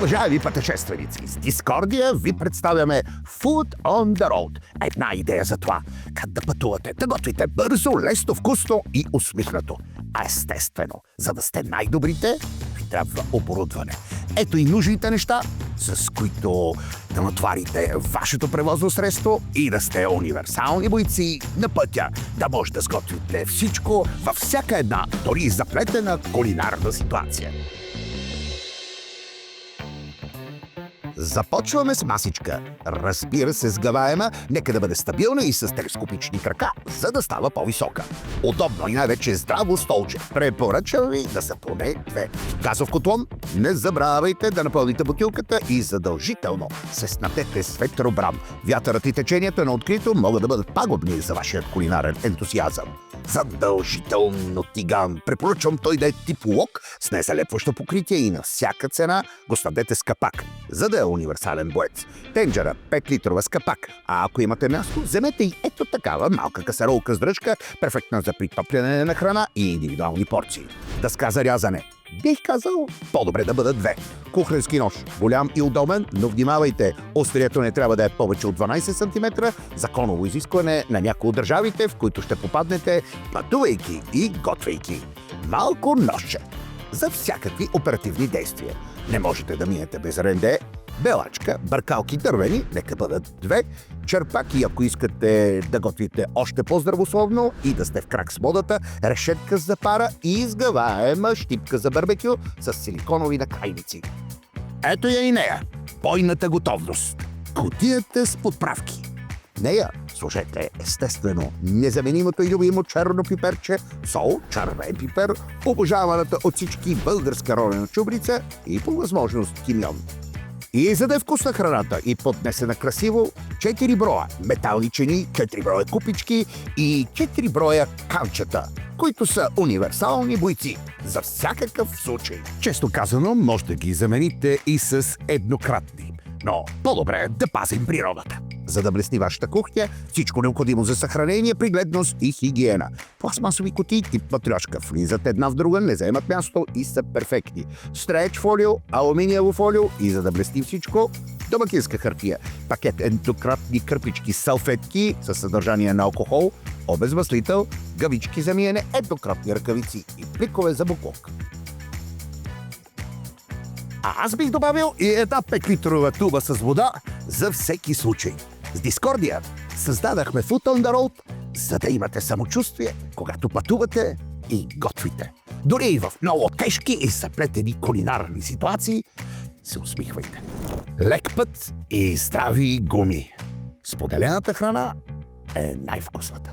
Уважаеми пътешественици, с Дискордия ви представяме Food on the Road. Една идея за това как да пътувате, да готвите бързо, лесно, вкусно и усмихнато. А естествено, за да сте най-добрите, ви трябва оборудване. Ето и нужните неща, с които да натоварите вашето превозно средство и да сте универсални бойци на пътя, да може да сготвите всичко във всяка една, дори заплетена кулинарна ситуация. Започваме с масичка. Разбира се, сгъваема, нека да бъде стабилна и с телескопични крака, за да става по-висока. Удобно и най-вече здраво столче. Препоръчвам ви да са поне 2. Газов котлон, не забравяйте да напълните бутилката и задължително се снабдете с ветробран. Вятърът и течението на открито могат да бъдат пагубни за вашия кулинарен ентусиазъм. Задължително тиган. Препоръчвам той да е тип лок с незалепващо покритие и на всяка цена го снабдете с капак, за да е универсален боец. Тенджера 5 литрова с капак. А ако имате място, вземете и ето такава малка касаролка с дръжка, перфектна за притопляне на храна и индивидуални порции. Дъска за рязане. Бих казал, по-добре да бъдат 2. Кухненски нож. Голям и удобен, но внимавайте, острието не трябва да е повече от 12 см, законово изискване на някои от държавите, в които ще попаднете, пътувайки и готвейки. Малко ножче. За всякакви оперативни действия. Не можете да минете без ренде, белачка, бъркалки дървени, нека бъдат 2, черпаки, ако искате да готвите още по-здравословно и да сте в крак с модата, решетка за пара и изгъваема щипка за барбекю с силиконови накрайници. Ето я и нея. Бойната готовност. Кутията с подправки. В нея сложете естествено незаменимото и любимо черно пиперче, сол, червен пипер, обожаваната от всички българска родена чубрица и по възможност кимьон. И за да е вкусна храната и поднесена красиво, 4 броя метални чини, 4 броя купички и 4 броя канчета, които са универсални бойци за всякакъв случай. Често казано, може да ги замените и с еднократни, но по-добре е да пазим природата. За да блесни вашата кухня, всичко необходимо за съхранение, пригледност и хигиена. Пластмасови кутии тип матрешка влизат една в друга, не заемат място и са перфектни. Стреч фолио, алуминиево фолио и за да блести всичко, домакинска хартия. Пакет еднократни кърпички, салфетки със съдържание на алкохол, обезмаслител, гъвички за миене, еднократни ръкавици и пликове за буклук. А аз бих добавил и една 5-литрова туба с вода за всеки случай. С Дискордия създадахме Food on the Road, за да имате самочувствие, когато пътувате и готвите. Дори и в много тежки и заплетени кулинарни ситуации се усмихвайте. Лек път и здрави гуми. Споделената храна е най-вкусната.